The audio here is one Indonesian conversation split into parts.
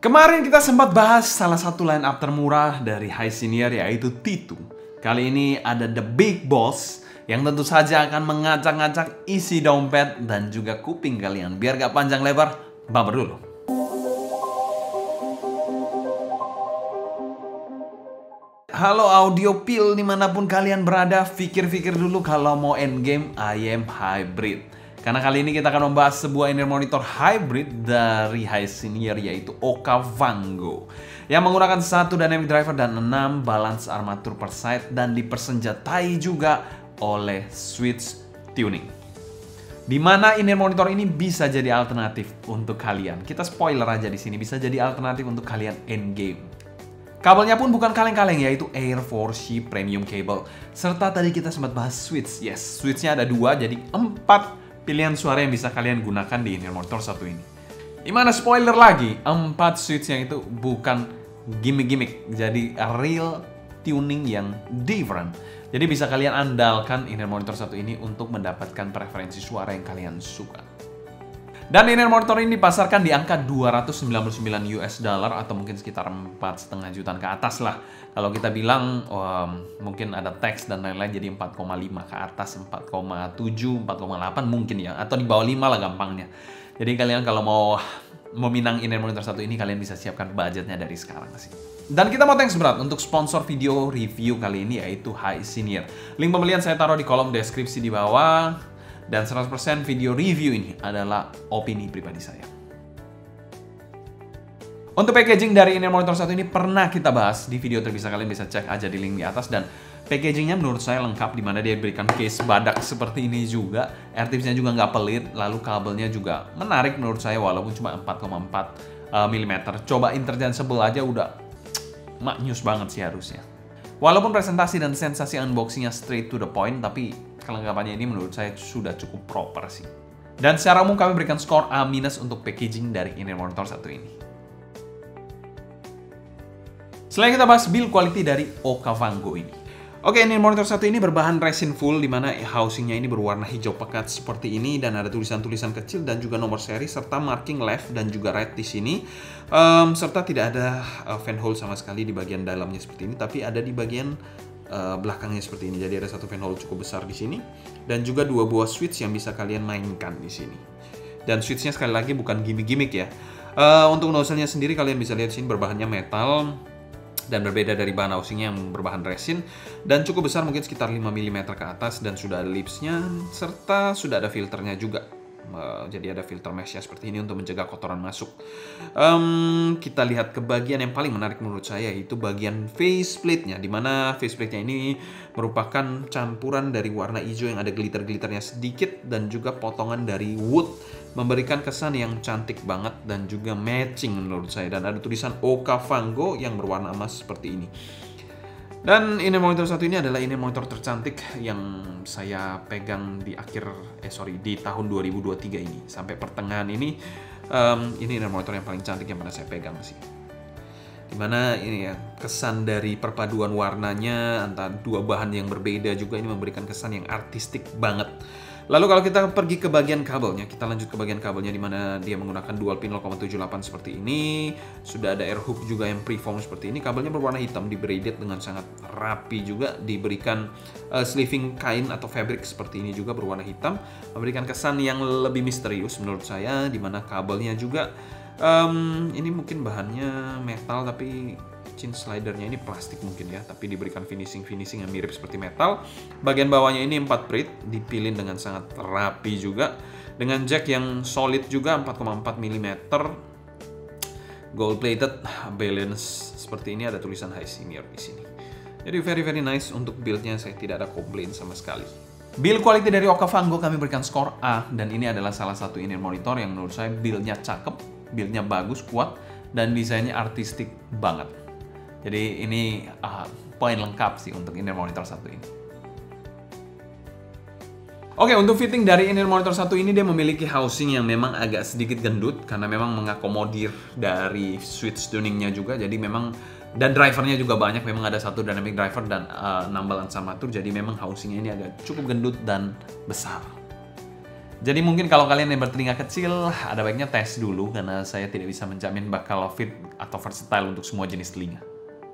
Kemarin kita sempat bahas salah satu line up termurah dari High Senior yaitu T2. Kali ini ada The Big Boss yang tentu saja akan mengacak-ngacak isi dompet dan juga kuping kalian. Biar gak panjang lebar, bumper dulu. Halo audio pill dimanapun kalian berada, pikir-pikir dulu kalau mau endgame IM Hybrid. Karena kali ini kita akan membahas sebuah inner monitor hybrid dari High Senior yaitu Okavango yang menggunakan 1 dynamic driver dan 6 balance armatur per side dan dipersenjatai juga oleh switch tuning. Dimana inner monitor ini bisa jadi alternatif untuk kalian. Kita spoiler aja di sini, bisa jadi alternatif untuk kalian endgame. Kabelnya pun bukan kaleng-kaleng, yaitu Air 4C Premium Cable. Serta tadi kita sempat bahas switch. Yes, switchnya ada 2, jadi 4 pilihan suara yang bisa kalian gunakan di inner monitor satu ini. Dimana spoiler lagi, 4 switch yang itu bukan gimmick-gimmick, jadi real tuning yang different. Jadi bisa kalian andalkan inner monitor satu ini untuk mendapatkan preferensi suara yang kalian suka. Dan inner monitor ini dipasarkan di angka $299 atau mungkin sekitar 4,5 jutaan ke atas lah. Kalau kita bilang mungkin ada teks dan lain-lain jadi 4,5 ke atas, 4,7, 4,8 mungkin ya. Atau di bawah 5 lah gampangnya. Jadi kalian kalau mau meminang inner monitor satu ini kalian bisa siapkan budgetnya dari sekarang sih. Dan kita mau thanks berat untuk sponsor video review kali ini yaitu High Senior. Link pembelian saya taruh di kolom deskripsi di bawah. Dan 100% video review ini adalah opini pribadi saya. Untuk packaging dari inner monitor satu ini pernah kita bahas di video terpisah, kalian bisa cek aja di link di atas. Dan packagingnya menurut saya lengkap, dimana dia diberikan case badak seperti ini juga. Airtipsnya juga nggak pelit, lalu kabelnya juga menarik menurut saya walaupun cuma 4,4 mm. Coba interchangeable aja udah maknyus banget sih harusnya. Walaupun presentasi dan sensasi unboxingnya straight to the point, tapi kelengkapannya ini menurut saya sudah cukup proper sih. Dan secara umum kami berikan skor A- untuk packaging dari inner monitor satu ini. Selanjutnya kita bahas build quality dari Okavango ini. Oke, inner monitor satu ini berbahan resin full, dimana housingnya ini berwarna hijau pekat seperti ini dan ada tulisan-tulisan kecil dan juga nomor seri serta marking left dan juga right di sini. Serta tidak ada fan hole sama sekali di bagian dalamnya seperti ini, tapi ada di bagian belakangnya seperti ini. Jadi ada satu fan hole cukup besar di sini dan juga 2 buah switch yang bisa kalian mainkan di sini. Dan switchnya sekali lagi bukan gimmick-gimmick ya. Untuk nozzle-nya sendiri kalian bisa lihat sini berbahannya metal dan berbeda dari bahan housingnya yang berbahan resin dan cukup besar, mungkin sekitar 5 mm ke atas, dan sudah ada lipsnya serta sudah ada filternya juga. Jadi ada filter mesh ya seperti ini untuk mencegah kotoran masuk. Kita lihat ke bagian yang paling menarik menurut saya, yaitu bagian faceplate-nya, dimana faceplate-nya ini merupakan campuran dari warna hijau yang ada glitter-glitternya sedikit dan juga potongan dari wood, memberikan kesan yang cantik banget dan juga matching menurut saya. Dan ada tulisan Okavango yang berwarna emas seperti ini. Dan inner monitor satu ini adalah inner monitor tercantik yang saya pegang di di tahun 2023 ini. Sampai pertengahan ini inner monitor yang paling cantik yang pernah saya pegang sih. Dimana ini ya, kesan dari perpaduan warnanya antara 2 bahan yang berbeda juga ini memberikan kesan yang artistik banget. Lalu kalau kita pergi ke bagian kabelnya, kita lanjut ke bagian kabelnya, dimana dia menggunakan dual pin 0,78 seperti ini. Sudah ada air hook juga yang preform seperti ini. Kabelnya berwarna hitam, di braided dengan sangat rapi juga. Diberikan sleeving kain atau fabric seperti ini juga berwarna hitam, memberikan kesan yang lebih misterius menurut saya. Dimana kabelnya juga ini mungkin bahannya metal, tapi chin slidernya ini plastik mungkin ya, tapi diberikan finishing yang mirip seperti metal. Bagian bawahnya ini 4 prit, dipilin dengan sangat rapi juga, dengan jack yang solid juga 4,4 mm, gold plated, balance seperti ini, ada tulisan High Senior di sini. Jadi very nice untuk build-nya, saya tidak ada komplain sama sekali. Build quality dari Okavango kami berikan skor A, dan ini adalah salah satu inner monitor yang menurut saya build-nya cakep, build-nya bagus, kuat, dan desainnya artistik banget. Jadi ini poin lengkap sih untuk inner monitor satu ini. Oke, untuk fitting dari inner monitor satu ini, dia memiliki housing yang memang agak sedikit gendut karena memang mengakomodir dari switch tuningnya juga. Jadi memang, dan drivernya juga banyak, memang ada 1 dynamic driver dan 6 balance armatur. Jadi memang housingnya ini agak cukup gendut dan besar. Jadi mungkin kalau kalian yang bertelinga kecil, ada baiknya tes dulu karena saya tidak bisa menjamin bakal fit atau versatile untuk semua jenis telinga.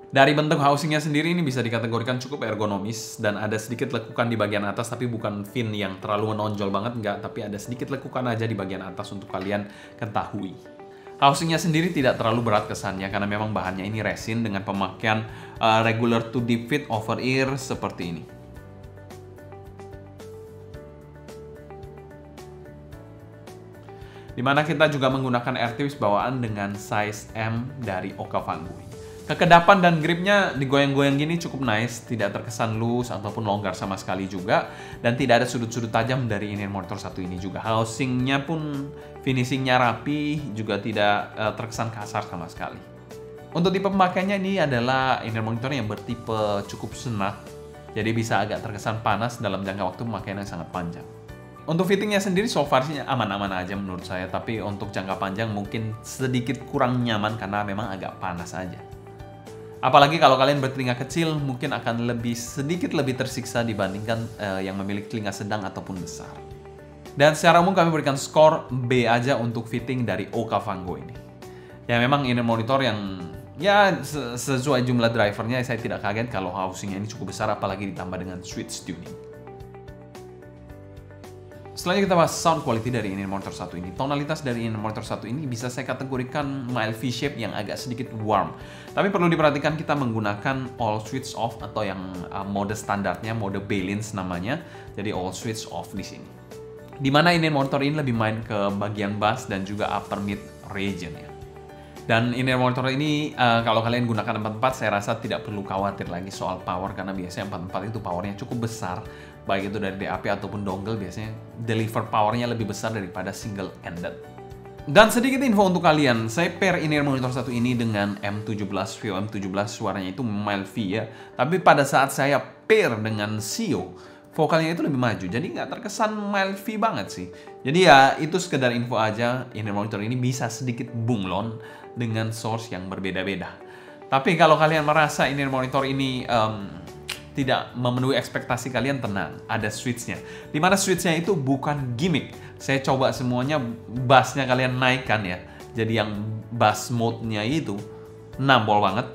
Dari bentuk housingnya sendiri ini bisa dikategorikan cukup ergonomis dan ada sedikit lekukan di bagian atas, tapi bukan fin yang terlalu menonjol banget, enggak, tapi ada sedikit lekukan aja di bagian atas untuk kalian ketahui. Housingnya sendiri tidak terlalu berat kesannya karena memang bahannya ini resin dengan pemakaian regular to deep fit over ear seperti ini. Dimana kita juga menggunakan eartips bawaan dengan size M dari Okavango. Kekedapan dan gripnya digoyang-goyang gini cukup nice, tidak terkesan loose ataupun longgar sama sekali juga, dan tidak ada sudut-sudut tajam dari in-ear monitor satu ini juga. Housingnya pun finishingnya rapi, juga tidak terkesan kasar sama sekali. Untuk tipe pemakaiannya ini adalah in-ear monitor yang bertipe cukup senak, jadi bisa agak terkesan panas dalam jangka waktu pemakaian yang sangat panjang. Untuk fittingnya sendiri so far sih aman-aman aja menurut saya, tapi untuk jangka panjang mungkin sedikit kurang nyaman karena memang agak panas aja. Apalagi kalau kalian bertelinga kecil, mungkin akan sedikit lebih tersiksa dibandingkan yang memiliki telinga sedang ataupun besar. Dan secara umum kami berikan skor B aja untuk fitting dari Okavango ini. Ya memang ini monitor yang ya sesuai jumlah drivernya, saya tidak kaget kalau housingnya ini cukup besar, apalagi ditambah dengan switch tuning. Selanjutnya kita bahas sound quality dari in-ear monitor satu ini. Tonalitas dari in-ear monitor satu ini bisa saya kategorikan mild V-shape yang agak sedikit warm. Tapi perlu diperhatikan kita menggunakan all switch off atau yang mode standarnya, mode balance namanya. Jadi all switch off di sini. Dimana in-ear monitor ini lebih main ke bagian bass dan juga upper mid region ya. Dan in-ear monitor ini kalau kalian gunakan 4.4 saya rasa tidak perlu khawatir lagi soal power karena biasanya 4.4 itu powernya cukup besar. Baik itu dari DAP ataupun dongle, biasanya deliver powernya lebih besar daripada single ended. Dan sedikit info untuk kalian, saya pair in-ear monitor satu ini dengan M17, Vio M17, suaranya itu mild V ya. Tapi pada saat saya pair dengan Sio, vokalnya itu lebih maju, jadi nggak terkesan mild V banget sih. Jadi ya itu sekedar info aja, in-ear monitor ini bisa sedikit bunglon dengan source yang berbeda-beda. Tapi kalau kalian merasa in-ear monitor ini tidak memenuhi ekspektasi kalian, tenang, ada switchnya. Dimana switchnya itu bukan gimmick. Saya coba semuanya, bassnya kalian naikkan ya. Jadi yang bass mode-nya itu nambol banget.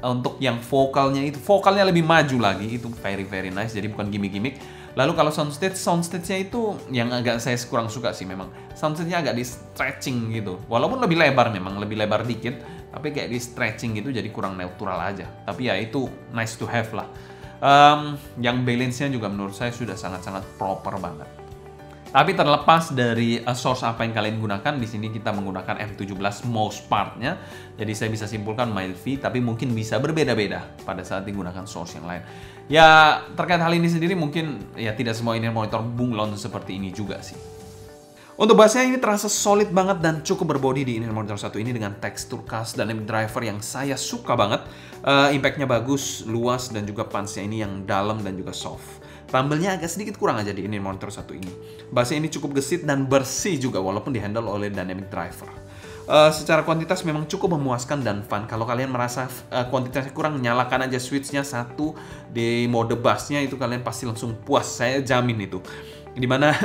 Untuk yang vokalnya itu, vokalnya lebih maju lagi, itu very nice. Jadi bukan gimmick-gimmick. Lalu kalau soundstage-nya itu yang agak saya kurang suka sih memang. Soundstage-nya agak di stretching gitu. Walaupun lebih lebar memang, lebih lebar dikit. Tapi kayak di stretching gitu, jadi kurang neutral aja. Tapi ya itu nice to have lah. Yang balance-nya juga menurut saya sudah sangat-sangat proper banget. Tapi terlepas dari source apa yang kalian gunakan, di sini kita menggunakan M17 most part-nya. Jadi saya bisa simpulkan mild V, tapi mungkin bisa berbeda-beda pada saat digunakan source yang lain. Ya terkait hal ini sendiri mungkin ya tidak semua in-ear monitor bunglon seperti ini juga sih. Untuk bassnya ini terasa solid banget dan cukup berbody di in-ear monitor satu ini dengan tekstur khas dynamic driver yang saya suka banget. Impact-nya bagus, luas, dan juga punch-nya ini yang dalam dan juga soft. Rumble-nya agak sedikit kurang aja di in-ear monitor satu ini. Bassnya ini cukup gesit dan bersih juga walaupun dihandle oleh dynamic driver. Secara kuantitas memang cukup memuaskan dan fun. Kalau kalian merasa kuantitasnya kurang, nyalakan aja switch-nya satu di mode bass-nya, itu kalian pasti langsung puas, saya jamin itu. Dimana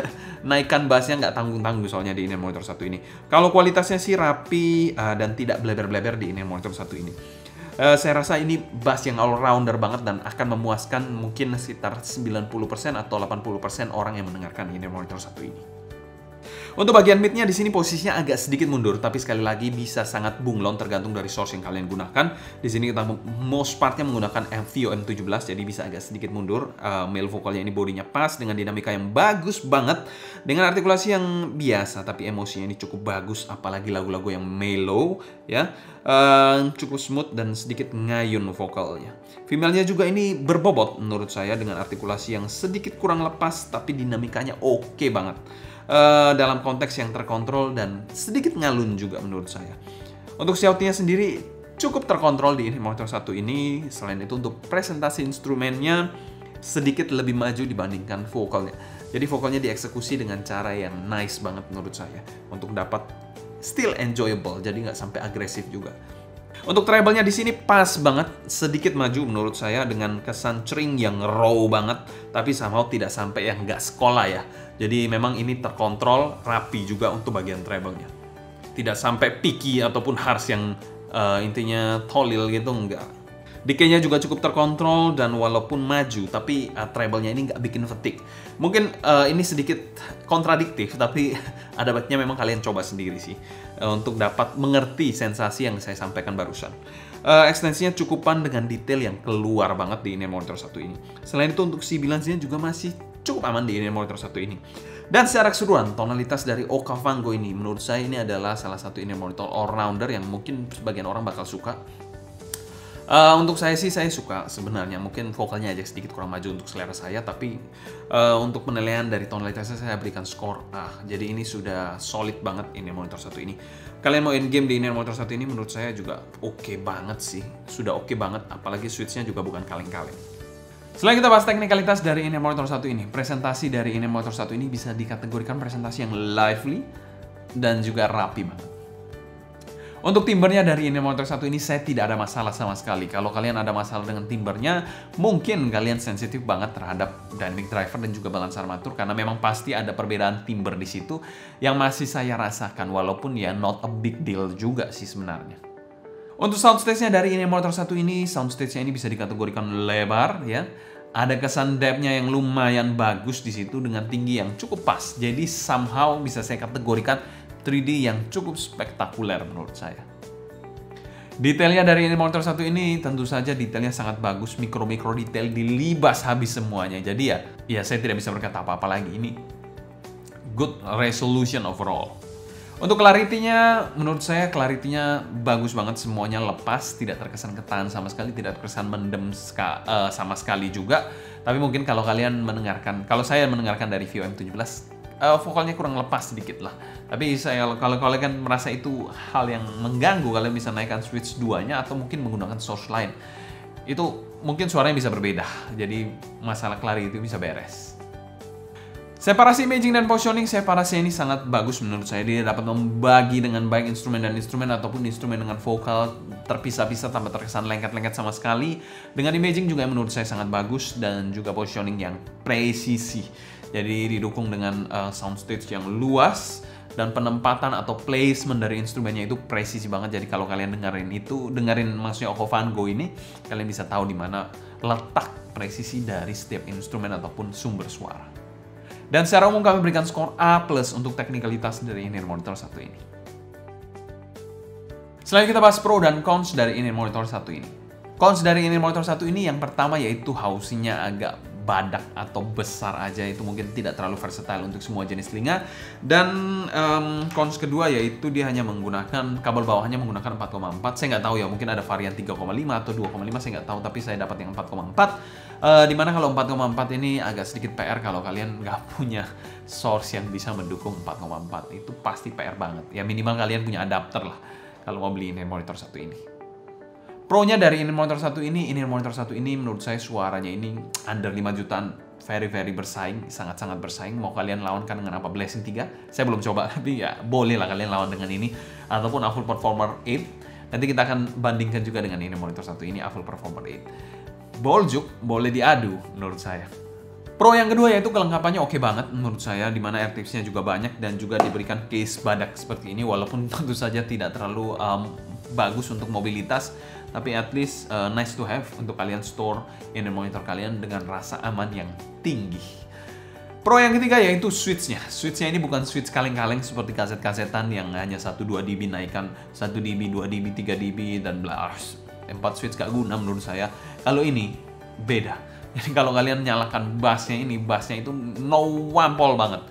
naikkan bassnya nggak tanggung-tanggung soalnya di in-ear monitor satu ini. Kalau kualitasnya sih rapi dan tidak bleber-bleber di in-ear monitor satu ini. Saya rasa ini bass yang all-rounder banget dan akan memuaskan mungkin sekitar 90% atau 80% orang yang mendengarkan in-ear monitor satu ini. Untuk bagian mid-nya di sini posisinya agak sedikit mundur, tapi sekali lagi bisa sangat bunglon tergantung dari source yang kalian gunakan. Di sini kita most part-nya menggunakan Vio M17, jadi bisa agak sedikit mundur. Male vokalnya ini bodinya pas dengan dinamika yang bagus banget, dengan artikulasi yang biasa, tapi emosinya ini cukup bagus, apalagi lagu-lagu yang mellow ya. Cukup smooth dan sedikit ngayun vokalnya. Female-nya juga ini berbobot menurut saya dengan artikulasi yang sedikit kurang lepas, tapi dinamikanya oke banget. Dalam konteks yang terkontrol dan sedikit ngalun juga menurut saya. Untuk shout-nya sendiri cukup terkontrol di monitor satu ini. Selain itu untuk presentasi instrumennya sedikit lebih maju dibandingkan vokalnya. Jadi vokalnya dieksekusi dengan cara yang nice banget menurut saya untuk dapat still enjoyable, jadi nggak sampai agresif juga. Untuk treble-nya di sini pas banget, sedikit maju menurut saya dengan kesan cering yang raw banget, tapi somehow tidak sampai yang nggak sekolah ya. Jadi memang ini terkontrol, rapi juga untuk bagian treble-nya. Tidak sampai picky ataupun harsh yang intinya tolil gitu, enggak. Decay-nya juga cukup terkontrol dan walaupun maju, tapi treble-nya ini nggak bikin fatigue. Mungkin ini sedikit kontradiktif, tapi ada baiknya memang kalian coba sendiri sih untuk dapat mengerti sensasi yang saya sampaikan barusan. Ekstensinya cukupan dengan detail yang keluar banget di in-ear monitor satu ini. Selain itu untuk sibilansinya juga masih cukup aman di in-ear monitor satu ini. Dan secara keseluruhan, tonalitas dari Okavango ini menurut saya ini adalah salah satu in-ear monitor all-rounder yang mungkin sebagian orang bakal suka. Untuk saya sih, saya suka sebenarnya. Mungkin vokalnya aja sedikit kurang maju untuk selera saya, tapi untuk penilaian dari tonalitasnya saya berikan skor A. Jadi ini sudah solid banget in-ear monitor satu ini. Kalian mau in-game di in-ear monitor satu ini menurut saya juga oke banget sih. Sudah oke banget, apalagi switch-nya juga bukan kaleng-kaleng. Selain kita bahas teknikalitas dari in-ear monitor satu ini, presentasi dari in-ear monitor satu ini bisa dikategorikan presentasi yang lively dan juga rapi banget. Untuk timbernya dari in-ear monitor satu ini saya tidak ada masalah sama sekali. Kalau kalian ada masalah dengan timbernya, mungkin kalian sensitif banget terhadap dynamic driver dan juga balance armatur karena memang pasti ada perbedaan timber di situ yang masih saya rasakan, walaupun ya not a big deal juga sih sebenarnya. Untuk soundstage-nya dari in-ear monitor satu ini, soundstage-nya ini bisa dikategorikan lebar ya. Ada kesan depth-nya yang lumayan bagus di situ dengan tinggi yang cukup pas. Jadi somehow bisa saya kategorikan 3D yang cukup spektakuler menurut saya. Detailnya dari in-ear monitor satu ini tentu saja detailnya sangat bagus, mikro-mikro detail dilibas habis semuanya. Jadi ya saya tidak bisa berkata apa-apa lagi. Ini good resolution overall. Untuk clarity-nya, menurut saya clarity-nya bagus banget, semuanya lepas, tidak terkesan ketahan sama sekali, tidak terkesan mendem sama sekali juga. Tapi mungkin kalau kalian mendengarkan, kalau saya mendengarkan dari Vivo M17, vokalnya kurang lepas sedikit lah. Tapi kalau kalian merasa itu hal yang mengganggu, kalian bisa naikkan switch 2-nya atau mungkin menggunakan source lain. Itu mungkin suaranya bisa berbeda. Jadi masalah clarity itu bisa beres. Separasi imaging dan positioning, separasi ini sangat bagus menurut saya. Dia dapat membagi dengan baik instrumen dan instrumen ataupun instrumen dengan vokal terpisah-pisah tanpa terkesan lengket-lengket sama sekali. Dengan imaging juga menurut saya sangat bagus dan juga positioning yang presisi. Jadi didukung dengan soundstage yang luas dan penempatan atau placement dari instrumennya itu presisi banget. Jadi kalau kalian dengerin maksudnya Okavango ini, kalian bisa tahu di mana letak presisi dari setiap instrumen ataupun sumber suara. Dan secara umum kami berikan skor A+ untuk teknikalitas dari in-ear monitor satu ini. Selanjutnya kita bahas pro dan cons dari in-ear monitor satu ini. Cons dari in-ear monitor satu ini yang pertama yaitu housing-nya agak badak atau besar aja, itu mungkin tidak terlalu versatile untuk semua jenis telinga. Dan cons kedua yaitu dia hanya menggunakan kabel bawahnya menggunakan 4,4. Saya nggak tahu ya, mungkin ada varian 3,5 atau 2,5, saya nggak tahu, tapi saya dapat yang 4,4. Dimana kalau 4,4 ini agak sedikit PR kalau kalian nggak punya source yang bisa mendukung 4,4. Itu pasti PR banget. Ya minimal kalian punya adapter lah kalau mau beli in-ear monitor satu ini. Pro-nya dari in-ear monitor satu ini menurut saya suaranya ini under 5 jutaan, very bersaing, sangat-sangat bersaing. Mau kalian lawankan dengan apa? Blessing 3? Saya belum coba, tapi ya boleh lah kalian lawan dengan ini. Ataupun Full Performer 8. Nanti kita akan bandingkan juga dengan in-ear monitor satu ini, Full Performer 8. Boljuk, boleh diadu menurut saya. Pro yang kedua yaitu kelengkapannya oke banget menurut saya, dimana AirTips-nya juga banyak dan juga diberikan case badak seperti ini, walaupun tentu saja tidak terlalu bagus untuk mobilitas, tapi at least nice to have untuk kalian store in-ear monitor kalian dengan rasa aman yang tinggi. Pro yang ketiga yaitu switch-nya. Switch-nya ini bukan switch kaleng-kaleng seperti kaset-kasetan yang hanya 1-2 dB naikkan 1 dB, 2 dB, 3 dB dan bla. 4 switch gak guna menurut saya. Kalau ini beda. Jadi kalau kalian nyalakan bassnya itu no wampol banget.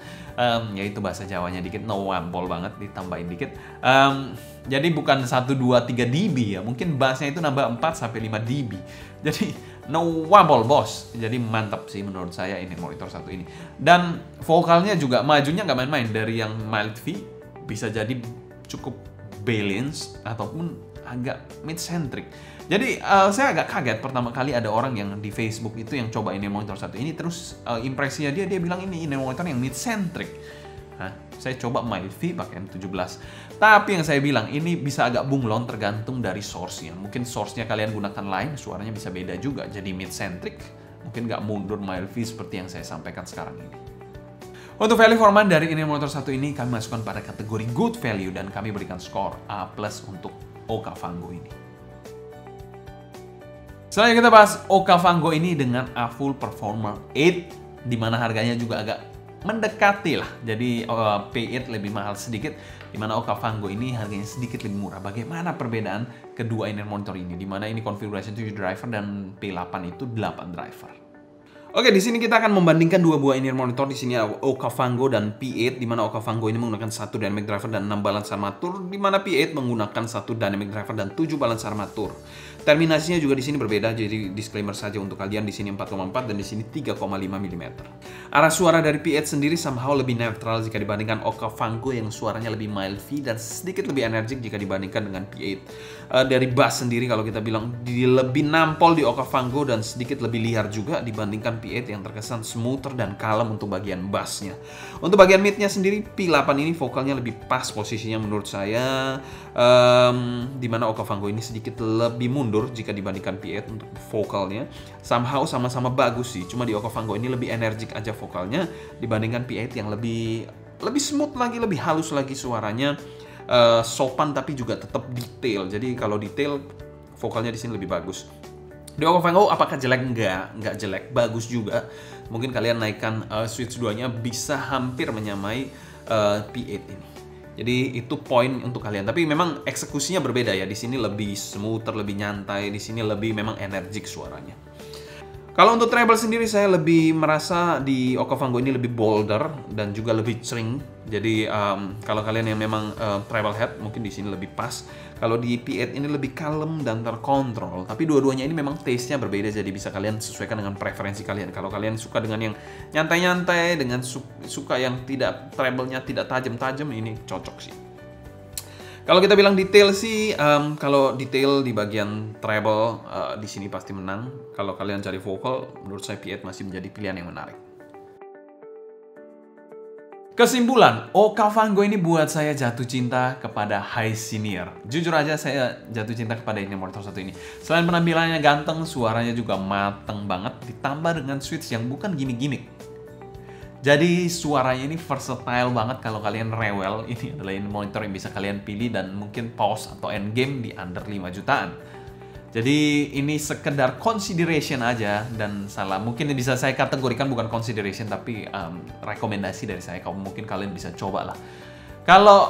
Yaitu bahasa Jawanya dikit, no wampol banget, ditambahin dikit. Jadi bukan 1, 2, 3 dB ya. Mungkin bassnya itu nambah 4-5 dB. Jadi no wampol bos. Jadi mantap sih menurut saya ini monitor satu ini. Dan vokalnya juga majunya nggak main-main. Dari yang mild V bisa jadi cukup balance ataupun agak mid-centric. Jadi saya agak kaget pertama kali ada orang yang di Facebook itu yang coba in-ear monitor satu ini, terus impresinya dia bilang ini in-ear monitor yang mid-centric. Saya coba Mild-V pakai M17. Tapi yang saya bilang, ini bisa agak bunglon tergantung dari source-nya. Mungkin source-nya kalian gunakan lain, suaranya bisa beda juga. Jadi mid-centric, mungkin nggak mundur Mild-V seperti yang saya sampaikan sekarang ini. Untuk value for money dari ini monitor satu ini, kami masukkan pada kategori good value dan kami berikan skor A+ untuk Okavango ini. Selanjutnya kita bahas Okavango ini dengan A Full Performer 8, di mana harganya juga agak mendekati lah. Jadi P8 lebih mahal sedikit, di mana Okavango ini harganya sedikit lebih murah. Bagaimana perbedaan kedua in-ear monitor ini? Di mana ini konfigurasi 7 driver dan P8 itu 8 driver. Oke, di sini kita akan membandingkan dua buah in-ear monitor. Di sini Okavango dan P8, di mana Okavango ini menggunakan 1 dynamic driver dan 6 balance armatur, di mana P8 menggunakan 1 dynamic driver dan 7 balance armatur. Terminasinya juga di sini berbeda, jadi disclaimer saja untuk kalian, di sini 4,4 dan di sini 3,5 mm. Arah suara dari P8 sendiri somehow lebih netral jika dibandingkan Okavango yang suaranya lebih mild-V dan sedikit lebih energik jika dibandingkan dengan P8. Dari bass sendiri kalau kita bilang lebih nampol di Okavango dan sedikit lebih liar juga dibandingkan P8 yang terkesan smoother dan kalem untuk bagian bassnya. Untuk bagian midnya sendiri, P8 ini vokalnya lebih pas posisinya menurut saya, di mana Okavango ini sedikit lebih mundur jika dibandingkan P8 untuk vokalnya. Somehow sama-sama bagus sih, cuma di Okavango ini lebih energik aja vokalnya dibandingkan P8 yang lebih smooth lagi, lebih halus lagi suaranya, sopan tapi juga tetap detail. Jadi kalau detail, vokalnya di sini lebih bagus. Di Okavango apakah jelek? Enggak jelek, bagus juga. Mungkin kalian naikkan switch 2-nya bisa hampir menyamai P8 ini. Jadi itu poin untuk kalian. Tapi memang eksekusinya berbeda ya. Di sini lebih smoother, lebih nyantai. Di sini lebih memang energik suaranya. Kalau untuk treble sendiri, saya lebih merasa di Okavango ini lebih bolder dan juga lebih cering. Jadi kalau kalian yang memang treble head, mungkin di sini lebih pas. Kalau di P8 ini lebih kalem dan terkontrol. Tapi dua-duanya ini memang taste-nya berbeda, jadi bisa kalian sesuaikan dengan preferensi kalian. Kalau kalian suka dengan yang nyantai-nyantai, dengan suka yang tidak treble-nya tidak tajam-tajam, ini cocok sih. Kalau kita bilang detail sih, kalau detail di bagian treble di sini pasti menang. Kalau kalian cari vokal, menurut saya P8 masih menjadi pilihan yang menarik. Kesimpulan, Okavango ini buat saya jatuh cinta kepada High Senior. Jujur aja saya jatuh cinta kepada ini monitor satu ini. Selain penampilannya ganteng, suaranya juga mateng banget, ditambah dengan switch yang bukan gimmick-gimmick. Jadi suaranya ini versatile banget kalau kalian rewel. Ini adalah monitor yang bisa kalian pilih dan mungkin pause atau end game di under 5 jutaan. Jadi ini sekedar consideration aja dan mungkin bisa saya kategorikan bukan consideration tapi rekomendasi dari saya. Mungkin kalian bisa coba lah. Kalau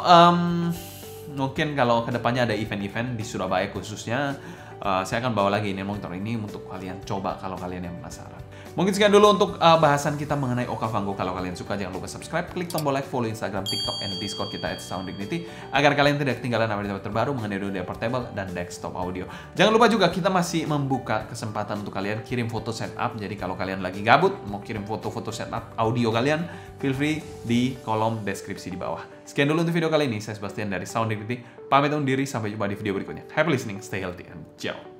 mungkin kalau kedepannya ada event-event di Surabaya khususnya, saya akan bawa lagi ini monitor ini untuk kalian coba kalau kalian yang penasaran. Mungkin sekian dulu untuk bahasan kita mengenai Okavango. Kalau kalian suka jangan lupa subscribe, klik tombol like, follow Instagram, TikTok, and Discord kita @sounddignity agar kalian tidak ketinggalan update terbaru mengenai audio portable dan desktop audio. Jangan lupa juga kita masih membuka kesempatan untuk kalian kirim foto setup. Jadi kalau kalian lagi gabut mau kirim foto-foto setup audio kalian, feel free di kolom deskripsi di bawah. Sekian dulu untuk video kali ini. Saya Sebastian dari Sound Dignity. Pamit undur diri, sampai jumpa di video berikutnya. Happy listening, stay healthy, and ciao.